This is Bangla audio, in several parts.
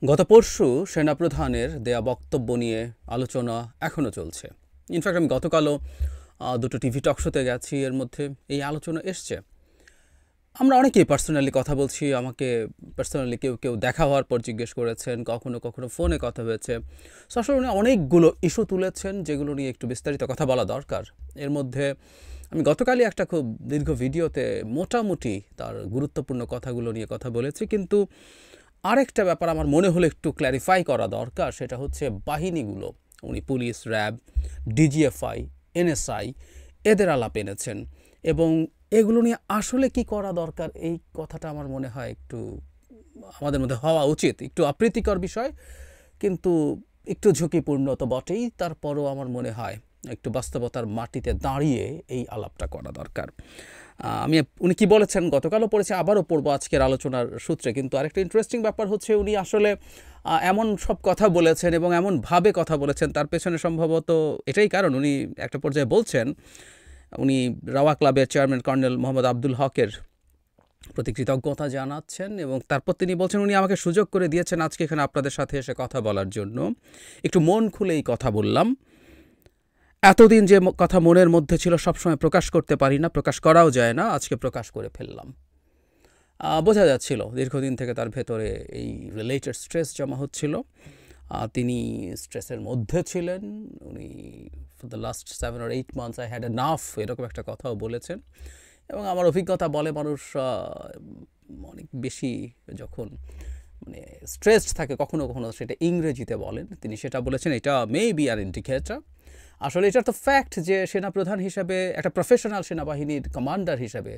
গত পরশু সেনাপ্রধানের দেয়া বক্তব্য নিয়ে আলোচনা এখনও চলছে। ইনফ্যাক্ট আমি গতকালও দুটো টিভি টক শোতে গেছি, এর মধ্যে এই আলোচনা এসছে। আমরা অনেকেই পার্সোনালি কথা বলছি, আমাকে পার্সোনালি কেউ কেউ দেখা হওয়ার পর জিজ্ঞেস করেছেন, কখনো কখনো ফোনে কথা হয়েছে। সো আসলে উনি অনেকগুলো ইস্যু তুলেছেন যেগুলো নিয়ে একটু বিস্তারিত কথা বলা দরকার। এর মধ্যে আমি গতকালই একটা খুব দীর্ঘ ভিডিওতে মোটামুটি তার গুরুত্বপূর্ণ কথাগুলো নিয়ে কথা বলেছি, কিন্তু আরেকটা ব্যাপার আমার মনে হলো একটু ক্ল্যারিফাই করা দরকার। সেটা হচ্ছে বাহিনীগুলো, উনি পুলিশ, র্যাব, ডিজিএফআই, এনএসআই এদের আলাপ এনেছেন এবং এগুলো নিয়ে আসলে কি করা দরকার, এই কথাটা আমার মনে হয় একটু আমাদের মধ্যে হওয়া উচিত। একটু অপ্রীতিকর বিষয়, কিন্তু একটু ঝুঁকিপূর্ণ তো বটেই। তারপরও আমার মনে হয় একটু বাস্তবতার মাটিতে দাঁড়িয়ে এই আলাপটা করা দরকার। আমি উনি কি বলেছেন গতকালও পড়েছি, আবারও পড়বো আজকের আলোচনার সূত্রে। কিন্তু আরেকটা ইন্টারেস্টিং ব্যাপার হচ্ছে উনি আসলে এমন সব কথা বলেছেন এবং এমনভাবে কথা বলেছেন, তার পেছনে সম্ভবত এটাই কারণ। উনি একটা পর্যায়ে বলছেন, উনি রাওয়া ক্লাবের চেয়ারম্যান কর্নেল মোহাম্মদ আব্দুল হকের প্রতি কৃতজ্ঞতা জানাচ্ছেন এবং তারপর তিনি বলছেন, উনি আমাকে সুযোগ করে দিয়েছেন আজকে এখানে আপনাদের সাথে এসে কথা বলার জন্য। একটু মন খুলেই কথা বললাম। এতদিন যে কথা মনের মধ্যে ছিল সবসময় প্রকাশ করতে পারি না, প্রকাশ করাও যায় না, আজকে প্রকাশ করে ফেললাম। বোঝা যাচ্ছিল দীর্ঘদিন থেকে তার ভেতরে এই রিলেটেড স্ট্রেস জমা হচ্ছিল। তিনি স্ট্রেসের মধ্যে ছিলেন। উনি for the last 7 or 8 months I had enough, এরকম একটা কথাও বলেছেন। এবং আমার অভিজ্ঞতা বলে, মানুষ অনেক বেশি যখন মানে স্ট্রেসড থাকে, কখনো কখনো সেটা ইংরেজিতে বলেন, তিনি সেটা বলেছেন। এটা মে বি আর ইন্ডিকেটর। আসলে এটার তো ফ্যাক্ট যে সেনাপ্রধান হিসাবে, একটা প্রফেশনাল সেনাবাহিনীর কমান্ডার হিসাবে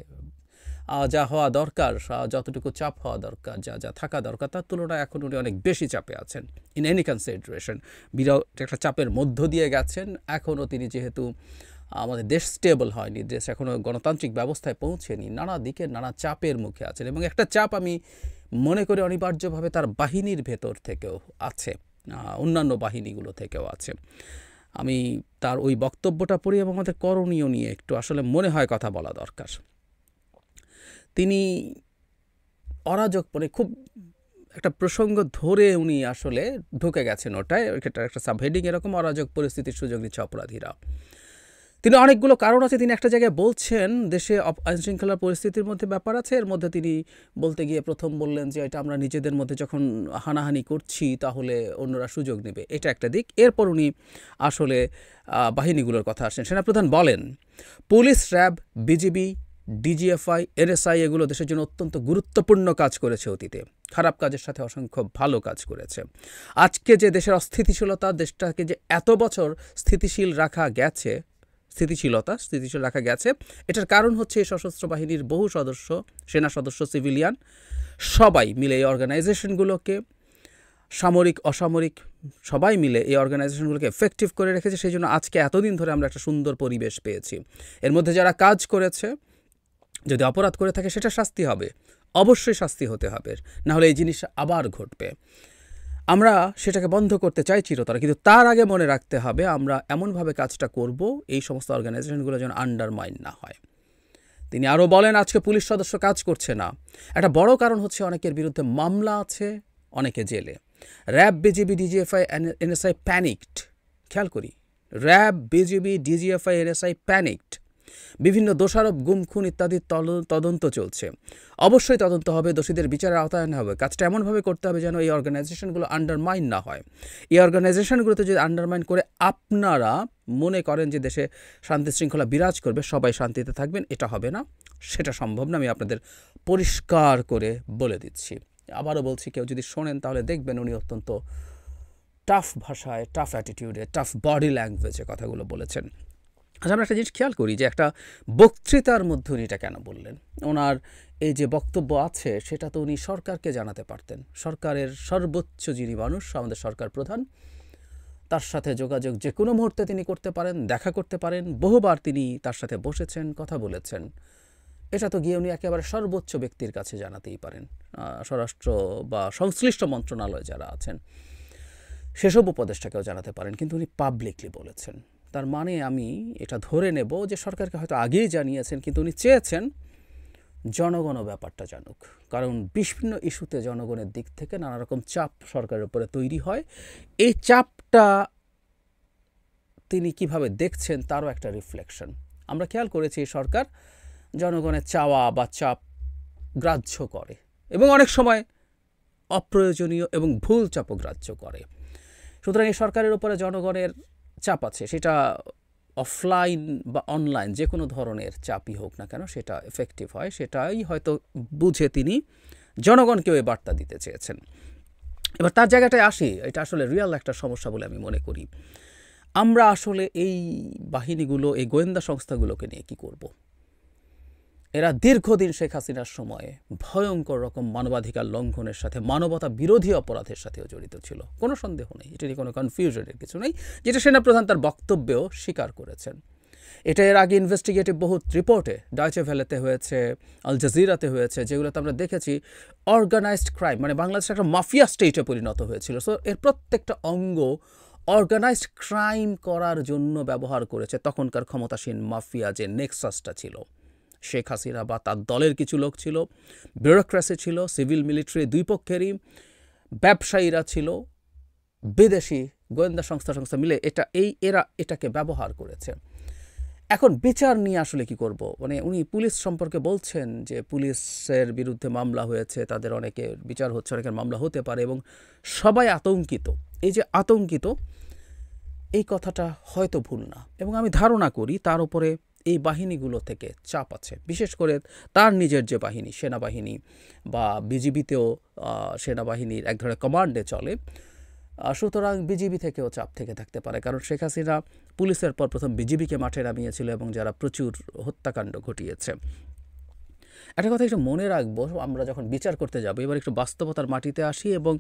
যা হওয়া দরকার, যতটুকু চাপ হওয়া দরকার, যা যা থাকা দরকার, তার তুলনায় এখন উনি অনেক বেশি চাপে আছেন ইন এনি কনসিডারেশন। বিরাট একটা চাপের মধ্য দিয়ে গেছেন। এখনও তিনি যেহেতু আমাদের দেশ স্টেবল হয়নি, দেশ এখনও গণতান্ত্রিক ব্যবস্থায় পৌঁছেনি, নানা দিকে নানা চাপের মুখে আছেন এবং একটা চাপ আমি মনে করি অনিবার্যভাবে তার বাহিনীর ভেতর থেকেও আছে, অন্যান্য বাহিনীগুলো থেকেও আছে। আমি তার ওই বক্তব্যটা পড়ি এবং আমাদের করণীয় নিয়ে একটু আসলে মনে হয় কথা বলা দরকার। তিনি অরাজক, মানে খুব একটা প্রসঙ্গ ধরে উনি আসলে ঢুকে গেছেন ওটায়, ওইটা একটা সাবহেডিং এরকম, অরাজক পরিস্থিতির সুযোগ নিচ্ছে অপরাধীরা। তিনি অনেকগুলো কারণ আছে, তিনি একটা জায়গায় বলছেন দেশে আইনশৃঙ্খলার পরিস্থিতির মধ্যে ব্যাপার আছে। এর মধ্যে তিনি বলতে গিয়ে প্রথম বললেন যে এটা আমরা নিজেদের মধ্যে যখন হানাহানি করছি তাহলে অন্যরা সুযোগ নেবে, এটা একটা দিক। এরপর উনি আসলে বাহিনীগুলোর কথা আসেন। সেনাপ্রধান বলেন, police, RAB, BGB, DGFI, NSI এগুলো দেশের জন্য অত্যন্ত গুরুত্বপূর্ণ কাজ করেছে অতীতে, খারাপ কাজের সাথে অসংখ্য ভালো কাজ করেছে। আজকে যে দেশের অস্থিতিশীলতা, দেশটাকে যে এত বছর স্থিতিশীল রাখা গেছে, স্থিতিশীল রাখা গেছে, এটার কারণ হচ্ছে এই সশস্ত্র বাহিনীর বহু সদস্য, সেনা সদস্য, সিভিলিয়ান সবাই মিলে এই অর্গানাইজেশনগুলোকে, সামরিক অসামরিক সবাই মিলে এই অর্গানাইজেশনগুলোকে এফেক্টিভ করে রেখেছে। সেই জন্য আজকে এতদিন ধরে আমরা একটা সুন্দর পরিবেশ পেয়েছি। এর মধ্যে যারা কাজ করেছে, যদি অপরাধ করে থাকে সেটা শাস্তি হবে, অবশ্যই শাস্তি হতে হবে, না হলে এই জিনিস আবার ঘটবে। আমরা সেটাকে বন্ধ করতে চাই চিরতরে, কিন্তু তার আগে মনে রাখতে হবে আমরা এমনভাবে কাজটা করব এই সমস্ত অর্গানাইজেশনগুলো যেন আন্ডারমাইন না হয়। তিনি আরও বলেন, আজকে পুলিশ সদস্য কাজ করছে না, একটা বড় কারণ হচ্ছে অনেকের বিরুদ্ধে মামলা আছে, অনেকে জেলে। RAB, BGB, DGFI, NSI panicked. খেয়াল করি, RAB, BGB, DGFI, NSI panicked. বিভিন্ন দোষারোপ, গুম, খুন ইত্যাদি তদন্ত চলছে। অবশ্যই তদন্ত হবে, দোষীদের বিচারের আওতায় আনা হবে। কাজটা এমনভাবে করতে হবে যেন এই অর্গানাইজেশনগুলো আন্ডারমাইন না হয়। এই অর্গানাইজেশনগুলোতে যদি আন্ডারমাইন করে আপনারা মনে করেন যে দেশে শান্তি শৃঙ্খলা বিরাজ করবে, সবাই শান্তিতে থাকবেন, এটা হবে না, সেটা সম্ভব না। আমি আপনাদের পরিষ্কার করে বলে দিচ্ছি। আবারও বলছি, কেউ যদি শোনেন তাহলে দেখবেন উনি অত্যন্ত টাফ ভাষায়, টাফ অ্যাটিটিউডে, টাফ বডি ল্যাঙ্গুয়েজে কথাগুলো বলেছেন। আচ্ছা, আমরা একটা জিনিস খেয়াল করি যে একটা বক্তৃতার মধ্যে উনি এটা কেন বললেন। ওনার এই যে বক্তব্য আছে সেটা তো উনি সরকারকে জানাতে পারতেন। সরকারের সর্বোচ্চ যিনি মানুষ, আমাদের সরকার প্রধান, তার সাথে যোগাযোগ যে কোনো মুহূর্তে তিনি করতে পারেন, দেখা করতে পারেন। বহুবার তিনি তার সাথে বসেছেন, কথা বলেছেন। এটা তো গিয়ে উনি একেবারে সর্বোচ্চ ব্যক্তির কাছে জানাতেই পারেন। স্বরাষ্ট্র বা সংশ্লিষ্ট মন্ত্রণালয় যারা আছেন সেসব উপদেষ্টাকেও জানাতে পারেন, কিন্তু উনি পাবলিকলি বলেছেন। তার মানে আমি এটা ধরে নেব যে সরকারকে হয়তো আগেই জানিয়েছেন, কিন্তু উনি চেয়েছেন জনগণও ব্যাপারটা জানুক, কারণ বিভিন্ন ইস্যুতে জনগণের দিক থেকে নানা রকম চাপ সরকারের উপরে তৈরি হয়। এই চাপটা তিনি কিভাবে দেখছেন তারও একটা রিফ্লেকশন। আমরা খেয়াল করেছি সরকার জনগণের চাওয়া বা চাপ গ্রাহ্য করে এবং অনেক সময় অপ্রয়োজনীয় এবং ভুল চাপও গ্রাহ্য করে। সুতরাং এই সরকারের উপরে জনগণের চাপ আছে, সেটা অফলাইন বা অনলাইন যে কোনো ধরনের চাপই হোক না কেন সেটা এফেক্টিভ হয়, সেটাই হয়তো বুঝে তিনি জনগণকেও এই বার্তা দিতে চেয়েছেন। এবার তার জায়গাটায় আসি, এটা আসলে রিয়াল একটা সমস্যা বলে আমি মনে করি। আমরা আসলে এই বাহিনীগুলো, এই গোয়েন্দা সংস্থাগুলোকে নিয়ে কি করব? এরা দীর্ঘদিন শেখ হাসিনার সময়ে ভয়ঙ্কর রকম মানবাধিকার লঙ্ঘনের সাথে, মানবতা বিরোধী অপরাধের সাথেও জড়িত ছিল, কোনো সন্দেহ নেই, এটা নিয়ে কোনো কনফিউশনের কিছু নেই, যেটা সেনাপ্রধান তার বক্তব্যেও স্বীকার করেছেন। এটা এর আগে ইনভেস্টিগেটিভ বহু রিপোর্টে, ডয়চে ভেলেতে হয়েছে, আল জাজিরাতে হয়েছে, যেগুলোতে আমরা দেখেছি অর্গানাইজড ক্রাইম, মানে বাংলাদেশ একটা মাফিয়া স্টেটে পরিণত হয়েছিল। সো এর প্রত্যেকটা অঙ্গ অর্গানাইজড ক্রাইম করার জন্য ব্যবহার করেছে তখনকার ক্ষমতাসীন মাফিয়া যে নেক্সাসটা ছিল। শেখ হাসিনা বা তার দলের কিছু লোক ছিল, ব্যুরোক্রেসি ছিল, সিভিল মিলিটারি দুই পক্ষেরই, ব্যবসায়ীরা ছিল, বিদেশি গোয়েন্দা সংস্থা মিলে এরা এটাকে ব্যবহার করেছে। এখন বিচার নিয়ে আসলে কি করব? মানে উনি পুলিশ সম্পর্কে বলছেন যে পুলিশের বিরুদ্ধে মামলা হয়েছে, তাদের অনেকের বিচার হচ্ছে, অনেকের মামলা হতে পারে এবং সবাই আতঙ্কিত। এই যে আতঙ্কিত, এই কথাটা হয়তো ভুল না, এবং আমি ধারণা করি তার উপরে এই বাহিনীগুলো থেকে চাপ আছে, বিশেষ করে তার নিজের যে বাহিনী, সেনাবাহিনী বা বিজিবিতেও সেনাবাহিনীর এক ধরনের কমান্ডে চলে। সুতরাং বিজিবি থেকেও চাপ থেকে থাকতে পারে, কারণ শেখ হাসিনা পুলিশের পর প্রথম বিজিবিকে মাঠে নামিয়েছিল এবং যারা প্রচুর হত্যাকাণ্ড ঘটিয়েছে। একটা কথা একটু মনে রাখবো, আমরা যখন বিচার করতে যাব, এবার একটু বাস্তবতার মাটিতে আসি, এবং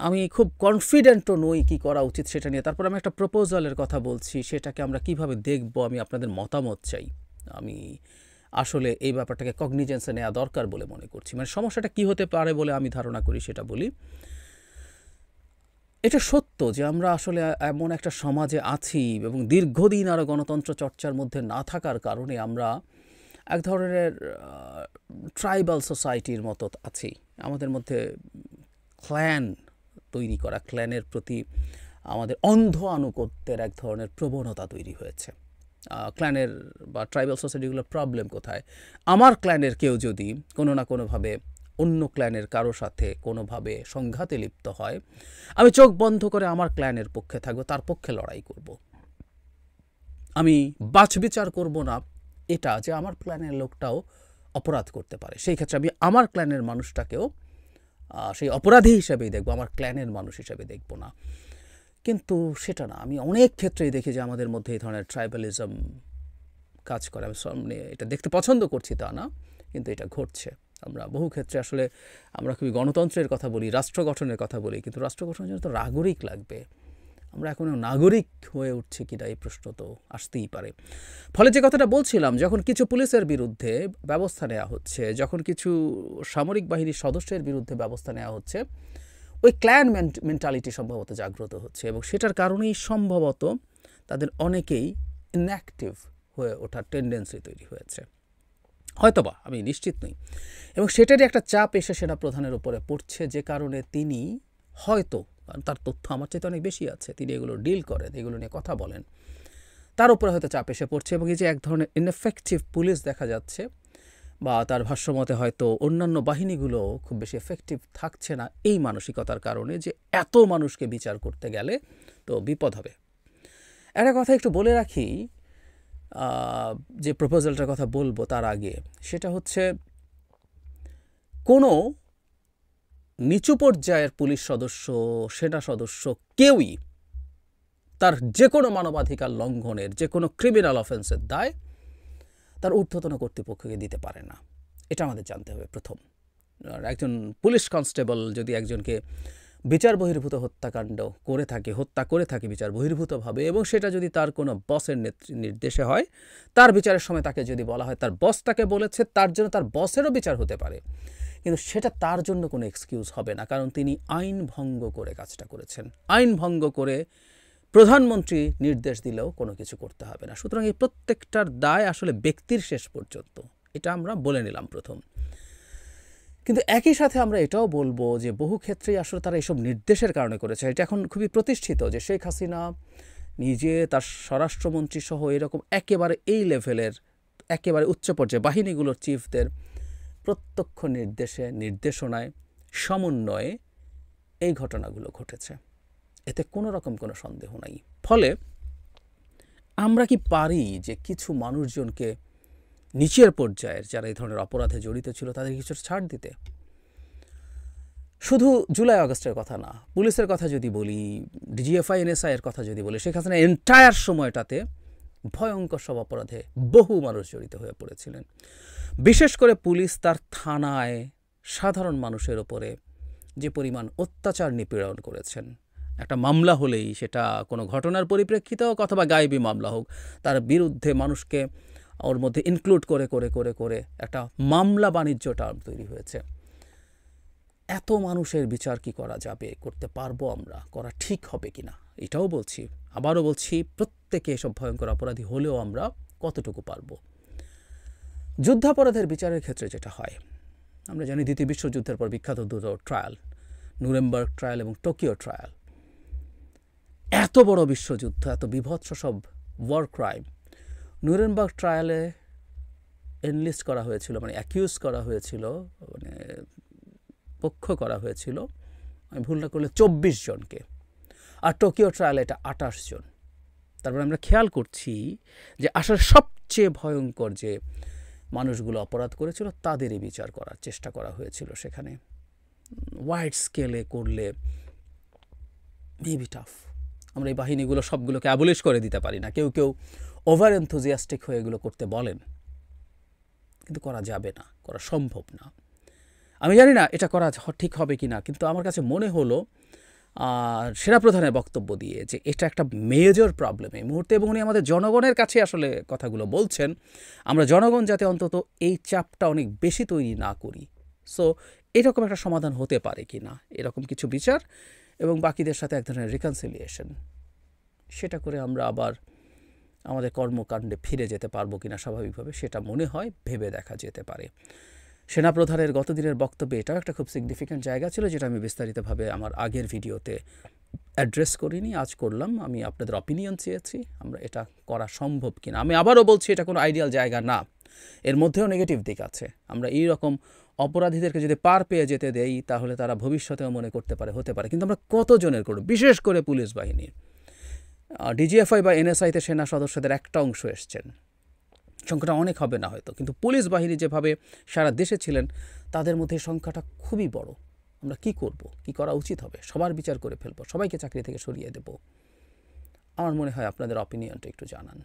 আমি খুব কনফিডেন্টও নই কী করা উচিত সেটা নিয়ে। তারপর আমি একটা প্রপোজালের কথা বলছি, সেটাকে আমরা কিভাবে দেখব, আমি আপনাদের মতামত চাই। আমি আসলে এই ব্যাপারটাকে কগনিজেন্সে নেওয়া দরকার বলে মনে করছি। মানে সমস্যাটা কী হতে পারে বলে আমি ধারণা করি সেটা বলি। এটা সত্য যে আমরা আসলে এমন একটা সমাজে আছি এবং দীর্ঘদিন আরও গণতন্ত্র চর্চার মধ্যে না থাকার কারণে আমরা এক ধরনের ট্রাইবাল সোসাইটির মতো আছি। আমাদের মধ্যে ক্ল্যান তৈরি করা, ক্ল্যানের প্রতি আমাদের অন্ধ আনুগত্যের এক ধরনের প্রবণতা তৈরি হয়েছে। ক্ল্যানের বা ট্রাইবাল সোসাইটিগুলোর প্রবলেম কোথায়? আমার ক্ল্যানের কেউ যদি কোনো না কোনোভাবে অন্য ক্ল্যানের কারো সাথে কোনোভাবে সংঘাতে লিপ্ত হয়, আমি চোখ বন্ধ করে আমার ক্ল্যানের পক্ষে থাকবো, তার পক্ষে লড়াই করব। আমি বাছবিচার করব না এটা যে আমার ক্ল্যানের লোকটাও অপরাধ করতে পারে। সেই ক্ষেত্রে আমি আমার ক্ল্যানের মানুষটাকেও সেই অপরাধী হিসেবেই দেখব, আমার ক্ল্যানের মানুষ হিসেবে দেখব না। কিন্তু সেটা না, আমি অনেক ক্ষেত্রেই দেখি যে আমাদের মধ্যে এই ধরনের ট্রাইবালিজম কাজ করে। আমি সামনে এটা দেখতে পছন্দ করছি তা না, কিন্তু এটা ঘটছে। আমরা বহু ক্ষেত্রে আসলে আমরা খুবই গণতন্ত্রের কথা বলি, রাষ্ট্র গঠনের কথা বলি, কিন্তু রাষ্ট্র গঠনের জন্য তো নাগরিক লাগবে। আমরা এখনও নাগরিক হয়ে উঠছি কিনা এই প্রশ্ন তো আসতেই পারে। ফলে যে কথাটা বলছিলাম, যখন কিছু পুলিশের বিরুদ্ধে ব্যবস্থা নেওয়া হচ্ছে, যখন কিছু সামরিক বাহিনীর সদস্যের বিরুদ্ধে ব্যবস্থা নেওয়া হচ্ছে, ওই ক্ল্যান মেন্টালিটি সম্ভবত জাগ্রত হচ্ছে, এবং সেটার কারণেই সম্ভবত তাদের অনেকেই ইনঅ্যাক্টিভ হয়ে ওঠার টেন্ডেন্সি তৈরি হয়েছে, হয়তোবা, আমি নিশ্চিত নই। এবং সেটারই একটা চাপ এসে সেনাপ্রধানের উপরে পড়ছে, যে কারণে তিনি হয়তো, তার তথ্য আমার চাইতে অনেক বেশি আছে, তিনি এগুলো ডিল করেন, এগুলো নিয়ে কথা বলেন, তার উপরে হয়তো চাপ এসে পড়ছে। এবং এই যে এক ধরনের ইনএফেক্টিভ পুলিশ দেখা যাচ্ছে, বা তার ভাষ্যমতে হয়তো অন্যান্য বাহিনীগুলো খুব বেশি এফেক্টিভ থাকছে না, এই মানসিকতার কারণে যে এত মানুষকে বিচার করতে গেলে তো বিপদ হবে। একটা কথা একটু বলে রাখি, যে প্রপোজালটার কথা বলবো তার আগে, সেটা হচ্ছে কোনো নিচু পর্যায়ের পুলিশ সদস্য, সেনা সদস্য কেউই তার যে কোনো মানবাধিকার লঙ্ঘনের, যে কোনো ক্রিমিনাল অফেন্সের দায় তার ঊর্ধ্বতন কর্তৃপক্ষকে দিতে পারে না। এটা আমাদের জানতে হবে প্রথম। একজন পুলিশ কনস্টেবল যদি একজনকে বিচার বহির্ভূত হত্যাকাণ্ড করে থাকে, হত্যা করে থাকে বিচার বহির্ভূতভাবে, এবং সেটা যদি তার কোনো বসের নির্দেশে হয়, তার বিচারের সময় তাকে যদি বলা হয় তার বস তাকে বলেছে, তার জন্য তার বসেরও বিচার হতে পারে, কিন্তু সেটা তার জন্য কোনো এক্সকিউজ হবে না, কারণ তিনি আইন ভঙ্গ করে কাজটা করেছেন। আইন ভঙ্গ করে প্রধানমন্ত্রী নির্দেশ দিলেও কোনো কিছু করতে হবে না। সুতরাং এই প্রত্যেকটার দায় আসলে ব্যক্তির শেষ পর্যন্ত, এটা আমরা বলে নিলাম প্রথম। কিন্তু একই সাথে আমরা এটাও বলবো যে বহু ক্ষেত্রেই আসলে তারা এসব নির্দেশের কারণে করেছে। এটা এখন খুবই প্রতিষ্ঠিত যে শেখ হাসিনা নিজে তার স্বরাষ্ট্রমন্ত্রী সহ এরকম একেবারে এই লেভেলের একেবারে উচ্চ পর্যায়ে বাহিনীগুলোর চিফদের প্রত্যক্ষ নির্দেশনায় সমন্বয়ে এই ঘটনাগুলো ঘটেছে, এতে কোনো রকম কোনো সন্দেহ নাই। ফলে আমরা কি পারি যে কিছু মানুষজনকে নিচের পর্যায়ের যারা এই ধরনের অপরাধে জড়িত ছিল তাদের কিছু ছাড় দিতে? শুধু জুলাই আগস্টের কথা না, পুলিশের কথা যদি বলি, ডিজিএফআই এনএসআই এর কথা যদি বলি, সেখানে এন্টায়ার সময়টাতে ভয়ঙ্কর সব অপরাধে বহু মানুষ জড়িত হয়ে পড়েছিলেন। বিশেষ করে পুলিশ তার থানায় সাধারণ মানুষের ওপরে যে পরিমাণ অত্যাচার নিপীড়ন করেছেন, একটা মামলা হলেই সেটা কোনো ঘটনার পরিপ্রেক্ষিতে হোক অথবা গায়েবী মামলা হোক, তার বিরুদ্ধে মানুষকে ওর মধ্যে ইনক্লুড করে করে করে করে একটা মামলা বাণিজ্যটা তৈরি হয়েছে। এত মানুষের বিচার কি করা যাবে, করতে পারবো আমরা, করা ঠিক হবে কিনা এটাও বলছি। আবারও বলছি, প্রত্যেকে এসব ভয়ঙ্কর অপরাধী হলেও আমরা কতটুকু পারবো। যুদ্ধাপরাধের বিচারের ক্ষেত্রে যেটা হয়, আমরা জানি দ্বিতীয় বিশ্বযুদ্ধের পর বিখ্যাত দুটো ট্রায়াল, নুরেমবার্গ ট্রায়াল এবং টোকিও ট্রায়াল। এত বড় বিশ্বযুদ্ধ, এত বিভৎস সব ওয়ার ক্রাইম, নুরেমবার্গ ট্রায়ালে এনলিস্ট করা হয়েছিল, মানে অ্যাকিউজ করা হয়েছিল, মানে পক্ষ করা হয়েছিল, আমি ভুল না করলে 24 জনকে, আর টোকিও ট্রায়ালে এটা 28 জন। তারপরে আমরা খেয়াল করছি যে আসলে সবচেয়ে ভয়ঙ্কর যে মানুষগুলো অপরাধ করেছিল তাদেরই বিচার করার চেষ্টা করা হয়েছিল সেখানে। ওয়াইড স্কেলে করলে মেবি টাফ। আমরা এই বাহিনীগুলো সবগুলোকে অ্যাবলিশ করে দিতে পারি না, কেউ কেউ ওভার এনথুজিয়াস্টিক হয়ে এগুলো করতে বলেন, কিন্তু করা যাবে না, করা সম্ভব না। আমি জানি না এটা করা ঠিক হবে কি না, কিন্তু আমার কাছে মনে হলো সেনাপ্রধানের বক্তব্য দিয়ে যে এটা একটা মেজর প্রবলেম এই মুহূর্তে, এবং উনি আমাদের জনগণের কাছে আসলে কথাগুলো বলছেন, আমরা জনগণ যাতে অন্তত এই চাপটা অনেক বেশি তৈরি না করি। সো এরকম একটা সমাধান হতে পারে কি না, এরকম কিছু বিচার এবং বাকিদের সাথে এক ধরনের রিকনসিলিয়েশন, সেটা করে আমরা আবার আমাদের কর্মকাণ্ডে ফিরে যেতে পারবো কিনা স্বাভাবিকভাবে, সেটা মনে হয় ভেবে দেখা যেতে পারে। সেনাপ্রধানের গতদিনের বক্তব্যে এটাও একটা খুব সিগনিফিক্যান্ট জায়গা ছিল, যেটা আমি বিস্তারিতভাবে আমার আগের ভিডিওতে অ্যাড্রেস করিনি, আজ করলাম। আমি আপনাদের অপিনিয়ন চেয়েছি আমরা এটা করা সম্ভব কিনা। আমি আবারও বলছি, এটা কোনো আইডিয়াল জায়গা না, এর মধ্যেও নেগেটিভ দিক আছে। আমরা এই রকম অপরাধীদেরকে যদি পার পেয়ে যেতে দেই তাহলে তারা ভবিষ্যতেও মনে করতে পারে, হতে পারে, কিন্তু আমরা কতজনের করব? বিশেষ করে পুলিশ বাহিনীর ডিজিএফআই বা এনএসআইতে সেনা সদস্যদের একটা অংশ এসছেন, সংখ্যাটা অনেক হবে না হয়তো, কিন্তু পুলিশ বাহিনী যেভাবে সারা দেশে ছিলেন তাদের মধ্যে সংখ্যাটা খুবই বড়। আমরা কি করব, কি করা উচিত হবে? সবার বিচার করে ফেলবো, সবাইকে চাকরি থেকে সরিয়ে দেব? আমার মনে হয় আপনাদের অপিনিয়নটা একটু জানান।